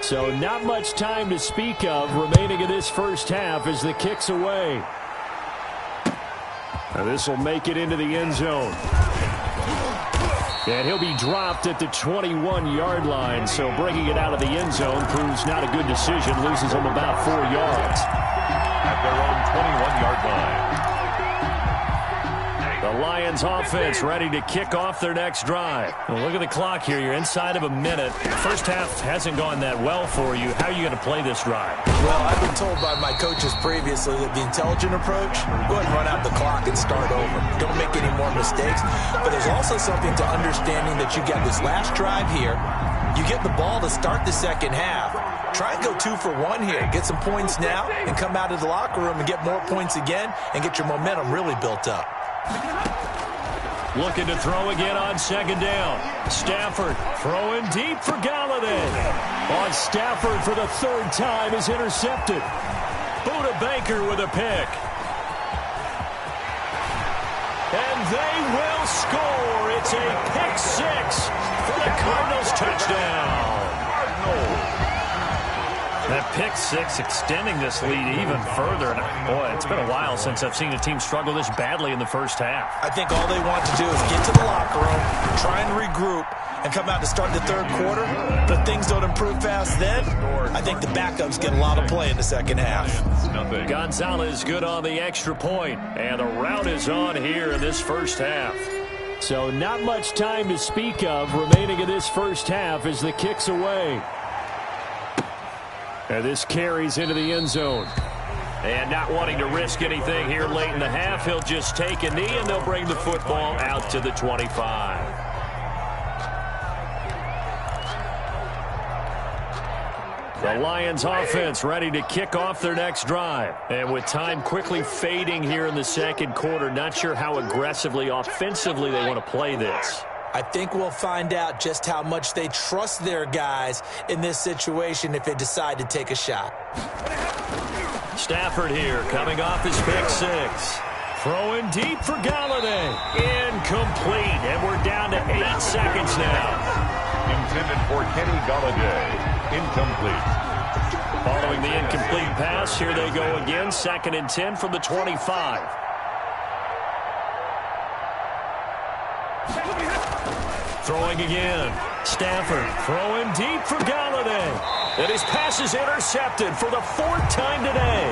So not much time to speak of remaining in this first half as the kick's away. And this will make it into the end zone. And he'll be dropped at the 21-yard line. So bringing it out of the end zone proves not a good decision. Loses him about 4 yards. At their own 21-yard line. The Lions offense ready to kick off their next drive. Well, look at the clock here. You're inside of a minute. First half hasn't gone that well for you. How are you going to play this drive? Well, I've been told by my coaches previously that the intelligent approach, go ahead and run out the clock and start over. Don't make any more mistakes. But there's also something to understanding that you get this last drive here. You get the ball to start the second half. Try and go 2 for 1 here. Get some points now and come out of the locker room and get more points again and get your momentum really built up. Looking to throw again on second down. Stafford throwing deep for Galladay. On Stafford for the 3rd time is intercepted. Buda Baker with a pick. And they will score. It's a pick 6 for the Cardinals touchdown. That pick 6 extending this lead even further. And boy, it's been a while since I've seen a team struggle this badly in the first half. I think all they want to do is get to the locker room, try and regroup, and come out to start the third quarter. But things don't improve fast then. I think the backups get a lot of play in the second half. Gonzalez good on the extra point. And the rout is on here in this first half. So not much time to speak of remaining in this first half as the kick's away. And this carries into the end zone. And not wanting to risk anything here late in the half, he'll just take a knee and they'll bring the football out to the 25. The Lions offense ready to kick off their next drive. And with time quickly fading here in the second quarter, not sure how aggressively, offensively they want to play this. I think we'll find out just how much they trust their guys in this situation if they decide to take a shot. Stafford here coming off his pick 6. Throwing deep for Galladay. Incomplete. And we're down to 8 seconds now. Intended for Kenny Galladay. Incomplete. Following the incomplete pass, here they go again. 2nd and 10 from the 25. Throwing again. Stafford throwing deep for Galladay. And his pass is intercepted for the 4th time today.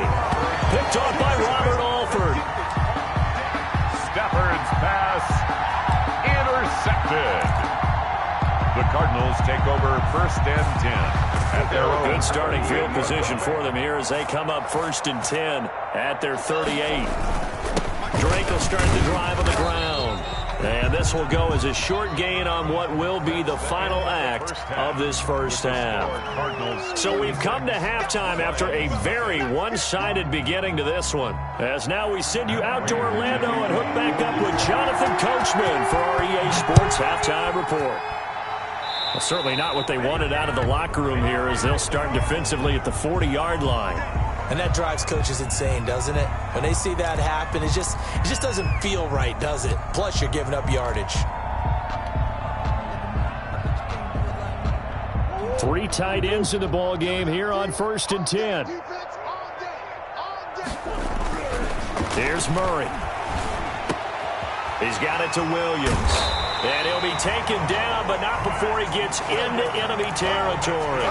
Picked off by Robert Alford. Stafford's pass intercepted. The Cardinals take over 1st and 10 at their own. Good starting field position for them here as they come up 1st and 10 at their 38. Drake will start the drive on the ground. And this will go as a short gain on what will be the final act of this first half. So we've come to halftime after a very one-sided beginning to this one. As now we send you out to Orlando and hook back up with Jonathan Coachman for our EA Sports Halftime Report. Well, certainly not what they wanted out of the locker room here as they'll start defensively at the 40-yard line. And that drives coaches insane, doesn't it? When they see that happen, it just doesn't feel right, does it? Plus, you're giving up yardage. 3 tight ends in the ball game here on 1st and 10. Here's Murray. He's got it to Williams. And he'll be taken down, but not before he gets into enemy territory.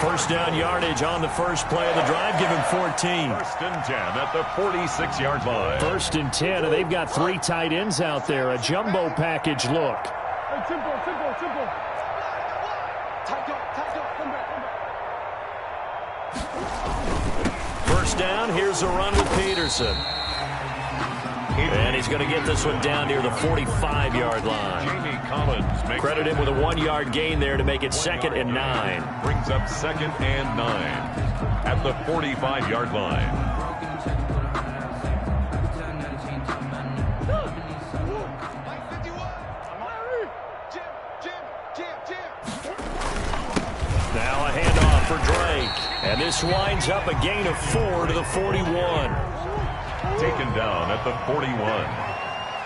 1st down yardage on the first play of the drive. Give him 14. 1st and 10 at the 46-yard line. 1st and 10, and they've got 3 tight ends out there. A jumbo package look. Simple. First down, here's a run with Peterson. And he's going to get this one down near the 45-yard line. Jamie Collins makes Credit him with a 1-yard gain there to make it 2nd and 9. Brings up 2nd and 9 at the 45-yard line. Now a handoff for Drake. And this winds up a gain of 4 to the 41. Taken down at the 41.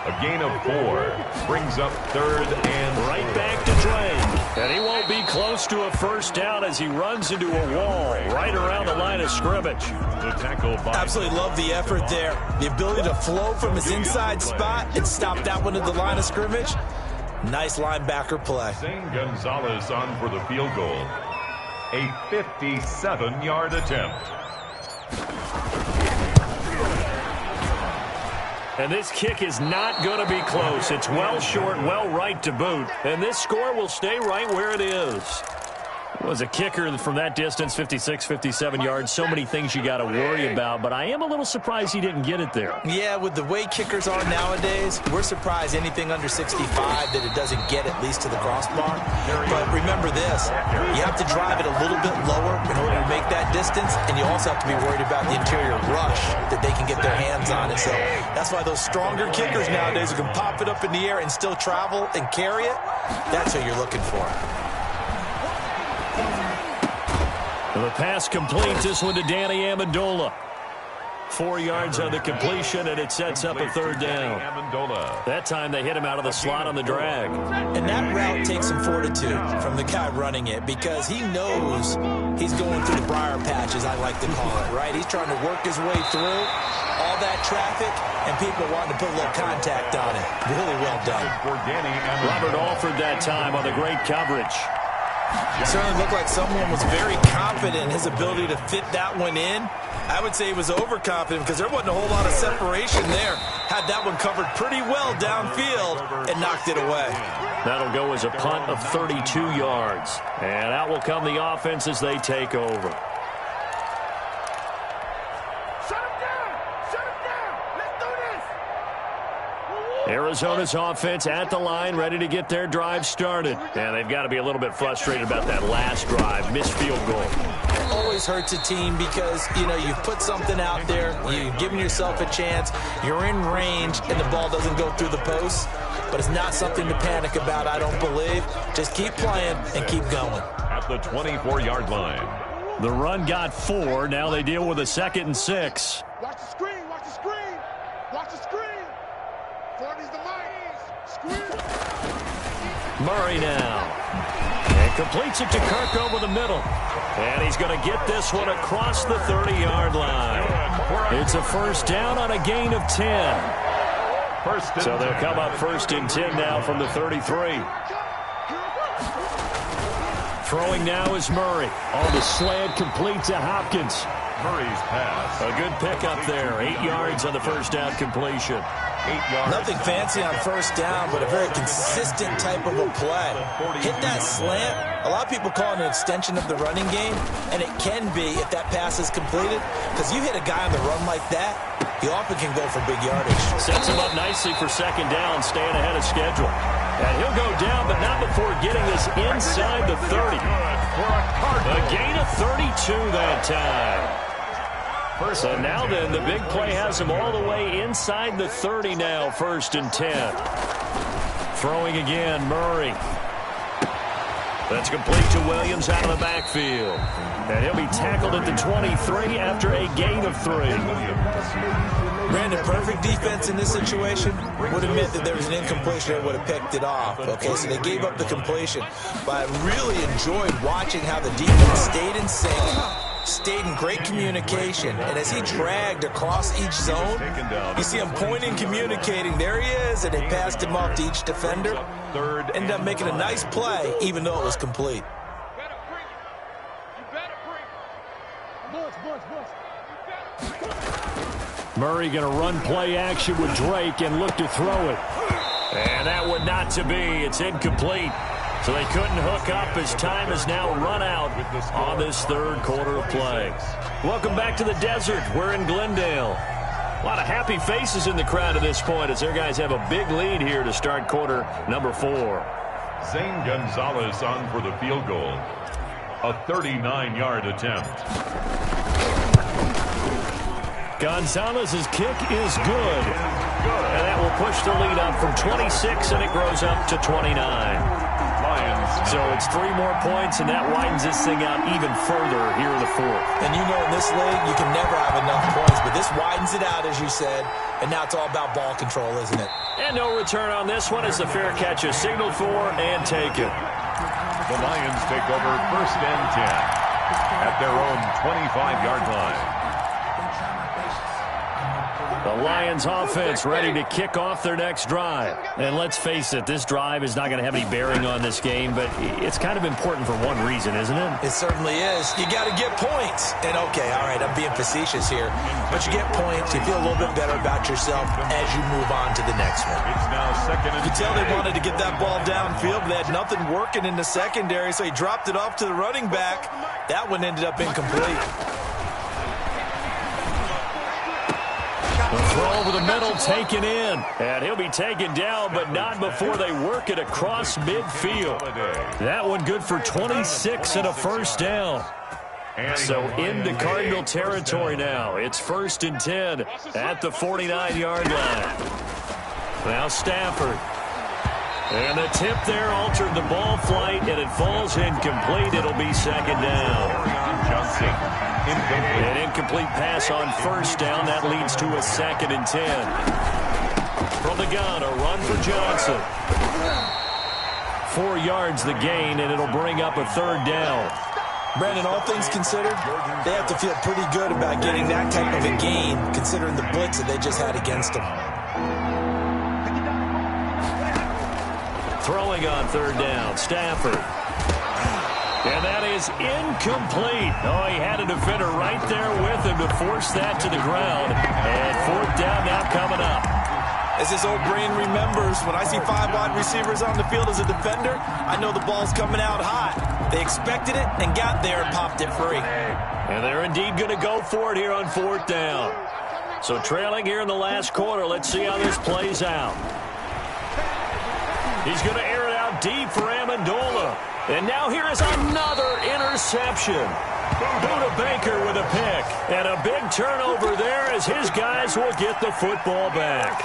A gain of 4 brings up 3rd and right back to Drake. And he won't be close to a first down as he runs into a wall right around the line of scrimmage. The tackle by absolutely love the effort there. The ability to flow from his inside spot and stop that one at the line of scrimmage. Nice linebacker play. Zane Gonzalez on for the field goal. A 57-yard attempt. And this kick is not going to be close. It's well short, well right to boot. And this score will stay right where it is. Was a kicker from that distance, 56, 57 yards. So many things you got to worry about, but I am a little surprised he didn't get it there. Yeah, with the way kickers are nowadays, we're surprised anything under 65 that it doesn't get at least to the crossbar. But remember this, you have to drive it a little bit lower in order to make that distance, and you also have to be worried about the interior rush that they can get their hands on it. So that's why those stronger kickers nowadays who can pop it up in the air and still travel and carry it, that's who you're looking for. The pass complete, this one to Danny Amendola. 4 yards on the completion, and it sets up a 3rd down. That time they hit him out of the slot on the drag. And that route takes some fortitude from the guy running it because he knows he's going through the briar patch, as I like to call it, right? He's trying to work his way through all that traffic, and people wanting to put a little contact on it. Really well done. Robert Alford that time on the great coverage. It certainly looked like someone was very confident in his ability to fit that one in. I would say he was overconfident because there wasn't a whole lot of separation there. Had that one covered pretty well downfield and knocked it away. That'll go as a punt of 32 yards. And out will come the offense as they take over. Arizona's offense at the line, ready to get their drive started. And they've got to be a little bit frustrated about that last drive, missed field goal. Always hurts a team because, you know, you've put something out there, you've given yourself a chance, you're in range, and the ball doesn't go through the post. But it's not something to panic about, I don't believe. Just keep playing and keep going. At the 24-yard line. The run got 4. Now they deal with a 2nd and 6. Watch the screen, watch the screen, watch the screen. Murray now. And completes it to Kirk over the middle. And he's going to get this one across the 30-yard line. It's a first down on a gain of 10. So they'll come up 1st and 10 now from the 33. Throwing now is Murray. On the slant, complete to Hopkins. Murray's pass. A good pickup there. 8 yards on the first down completion. 8 yards. Nothing fancy on first down, but a very consistent type of a play. Hit that slant. A lot of people call it an extension of the running game, and it can be if that pass is completed, because you hit a guy on the run like that, he often can go for big yardage. Sets him up nicely for 2nd down, staying ahead of schedule. And he'll go down, but not before getting this inside the 30. A gain of 32 that time. So now then, the big play has him all the way inside the 30 now, 1st and 10. Throwing again, Murray. That's complete to Williams out of the backfield. And he'll be tackled at the 23 after a gain of 3. Brandon, perfect defense in this situation would admit that there was an incompletion and would have picked it off. Okay, so they gave up the completion. But I really enjoyed watching how the defense stayed in sync, stayed in great communication. And as he dragged across each zone, you see him pointing, communicating. There he is, and they passed him off to each defender. Ended up making a nice play, even though it was complete. Murray going to run play action with Drake and look to throw it. And that would not to be. It's incomplete. So they couldn't hook up as time has now run out on this 3rd quarter of play. Welcome back to the desert. We're in Glendale. A lot of happy faces in the crowd at this point as their guys have a big lead here to start quarter number 4. Zane Gonzalez on for the field goal. A 39-yard attempt. Gonzalez's kick is good. And that will push the lead up from 26, and it grows up to 29. Lions So it's 3 more points, and that widens this thing out even further here in the fourth. And you know in this league, you can never have enough points, but this widens it out, as you said, and now it's all about ball control, isn't it? And no return on this one as the fair catch is signaled for and taken. The Lions take over 1st and 10 at their own 25-yard line. The Lions offense ready to kick off their next drive. And let's face it, this drive is not going to have any bearing on this game, but it's kind of important for one reason, isn't it? It certainly is. You got to get points. And okay, all right, I'm being facetious here, but you get points, you feel a little bit better about yourself as you move on to the next one. It's now 2nd and 10. You could tell they wanted to get that ball downfield, but they had nothing working in the secondary, so he dropped it off to the running back. That one ended up incomplete. The throw over the middle taken in. And he'll be taken down, but not before they work it across midfield. That one good for 26 and a first down. So into Cardinal territory now. It's 1st and 10 at the 49-yard line. Now Stafford. And the tip there altered the ball flight, and it falls incomplete. It'll be 2nd down. Johnson. An incomplete pass on 1st down. That leads to a 2nd and 10. From the gun, a run for Johnson. 4 yards the gain, and it'll bring up a 3rd down. Brandon, all things considered, they have to feel pretty good about getting that type of a gain, considering the blitz that they just had against them. Throwing on 3rd down, Stafford. And that is incomplete. Oh, he had a defender right there with him to force that to the ground. And 4th down now coming up. As his old brain remembers, when I see 5 wide receivers on the field as a defender, I know the ball's coming out hot. They expected it and got there and popped it free. And they're indeed going to go for it here on 4th down. So trailing here in the last quarter, let's see how this plays out. He's going to air it out deep for Amendola. And now here is another interception. Buda Baker with a pick. And a big turnover there as his guys will get the football back.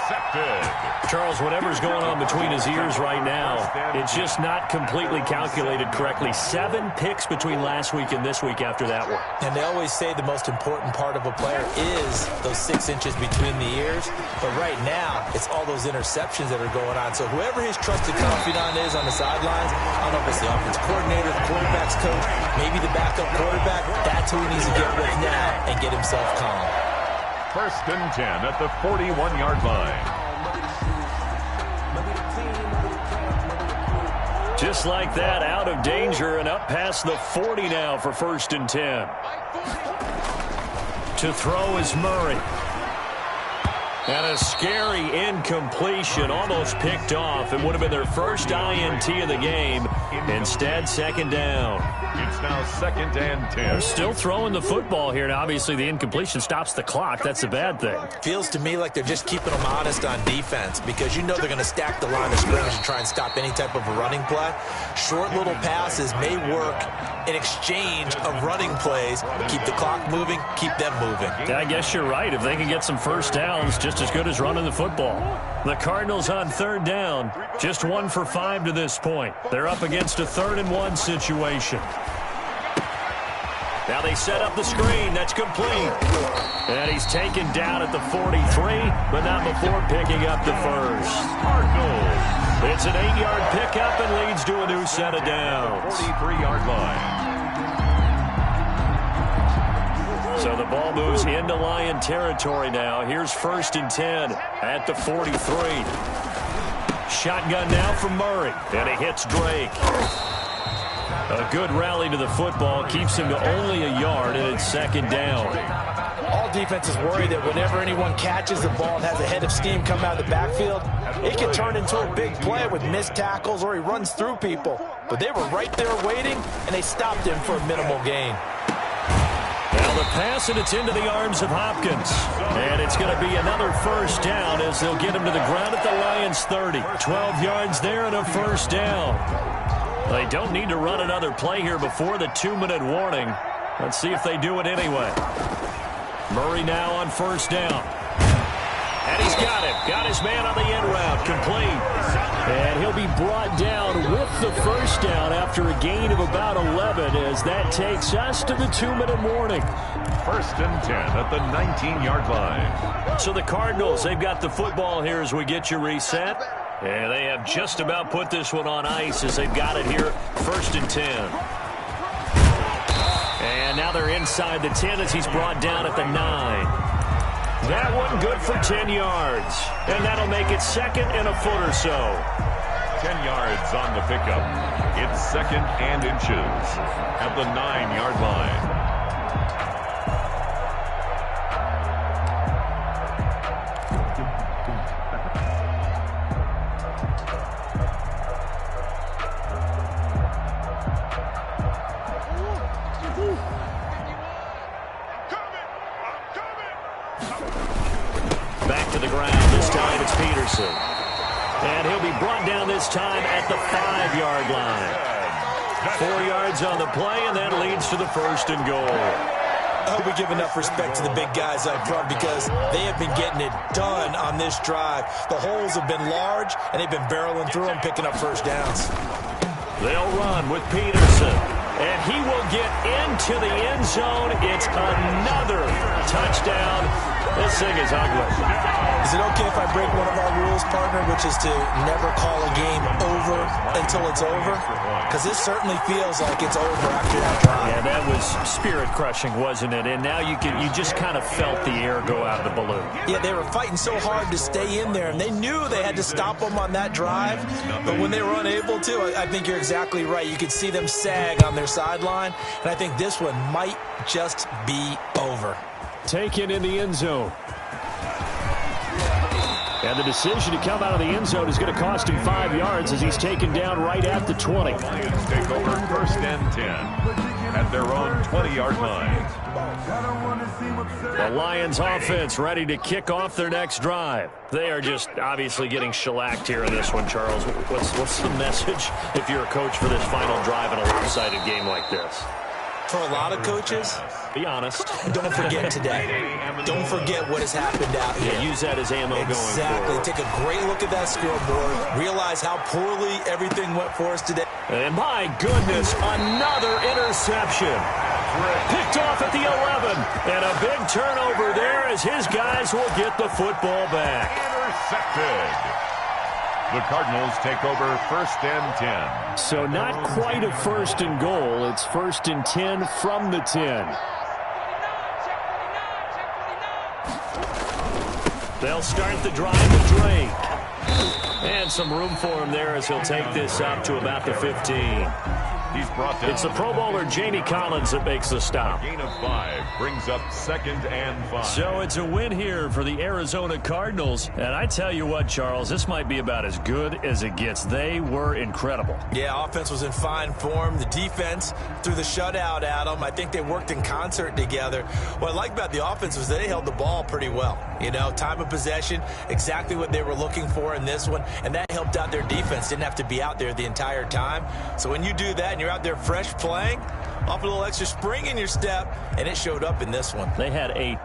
Charles, whatever's going on between his ears right now, it's just not completely calculated correctly. 7 picks between last week and this week after that one. And they always say the most important part of a player is those 6 inches between the ears. But right now, it's all those interceptions that are going on. So whoever his trusted confidant is on the sidelines, I don't know if it's the offense coordinator, the quarterback's coach, maybe the backup quarterback, that's who he needs to get with now and get himself calm. 1st and 10 at the 41-yard line. Just like that, out of danger and up past the 40 now for 1st and 10. To throw is Murray. And a scary incompletion, almost picked off. It would have been their first INT of the game. Instead, 2nd down. It's now 2nd and 10. They're still throwing the football here, and obviously the incompletion stops the clock. That's a bad thing. Feels to me like they're just keeping them honest on defense because you know they're going to stack the line of scrimmage and try and stop any type of a running play. Short little passes may work in exchange of running plays. Keep the clock moving, keep them moving. I guess you're right. If they can get some first downs, just as good as running the football. The Cardinals on 3rd down, just 1 for 5 to this point. They're up against a 3rd and 1 situation. Now they set up the screen. That's complete. And he's taken down at the 43, but not before picking up the first. Cardinals. It's an 8-yard pickup and leads to a new set of downs. 43-yard line. So the ball moves into Lion territory now. Here's 1st and 10 at the 43. Shotgun now from Murray, and he hits Drake. A good rally to the football keeps him to only a yard, and it's 2nd down. All defenses worry that whenever anyone catches the ball and has a head of steam come out of the backfield, it can turn into a big play with missed tackles or he runs through people. But they were right there waiting, and they stopped him for a minimal gain. Now the pass, and it's into the arms of Hopkins. And it's going to be another 1st down as they'll get him to the ground at the Lions 30. 12 yards there and a 1st down. They don't need to run another play here before the 2-minute warning. Let's see if they do it anyway. Murray now on 1st down. And he's got it. Got his man on the end route. Complete. And he'll be brought down with the first down after a gain of about 11 as that takes us to the 2-minute warning. First and 10 at the 19-yard line. So the Cardinals, they've got the football here as we get you reset. And they have just about put this one on ice as they've got it here. First and 10. And now they're inside the 10 as he's brought down at the 9. That one good for 10 yards. And that'll make it second and a foot or so. 10 yards on the pickup. It's second and inches at the 9-yard line. Back to the ground. This time it's Peterson. And he'll be brought down this time at the 5-yard line. 4 yards on the play, and that leads to the first and goal. I hope we give enough respect to the big guys up front because they have been getting it done on this drive. The holes have been large, and they've been barreling through them, picking up first downs. They'll run with Peterson. And he will get into the end zone. It's another touchdown. This thing is ugly. Is it okay if I break one of our rules, partner, which is to never call a game over until it's over? Because this certainly feels like it's over after that drive. Yeah, that was spirit-crushing, wasn't it? And now you just kind of felt the air go out of the balloon. Yeah, they were fighting so hard to stay in there, and they knew they had to stop them on that drive. But when they were unable to, I think you're exactly right. You could see them sag on their sideline, and I think this one might just be over. Taken in the end zone. And the decision to come out of the end zone is going to cost him 5 yards as he's taken down right at the 20. Lions take over first and 10 at their own 20-yard line. The Lions offense ready to kick off their next drive. They are just obviously getting shellacked here in this one, Charles. What's the message if you're a coach for this final drive in a lopsided game like this? For a lot of coaches, be honest. Don't forget today. Don't forget what has happened out here. Yeah, use that as ammo going forward. Exactly. Take a great look at that scoreboard. Realize how poorly everything went for us today. And my goodness, another interception. Picked off at the 11. And a big turnover there as his guys will get the football back. Intercepted. The Cardinals take over first and 10. So not quite a first and goal. It's first and 10 from the 10. They'll start the drive with Drake. And some room for him there as he'll take this up to about the 15. He's brought down. It's the Pro Bowler Jamie Collins that makes the stop. Gain of 5 brings up second and 5. So it's a win here for the Arizona Cardinals. And I tell you what, Charles, this might be about as good as it gets. They were incredible. Yeah, offense was in fine form. The defense threw the shutout at them. I think they worked in concert together. What I like about the offense was they held the ball pretty well. You know, time of possession, exactly what they were looking for in this one. And that helped out their defense. Didn't have to be out there the entire time. So when you do that and you're out there fresh playing, off a little extra spring in your step, and it showed up in this one. They had a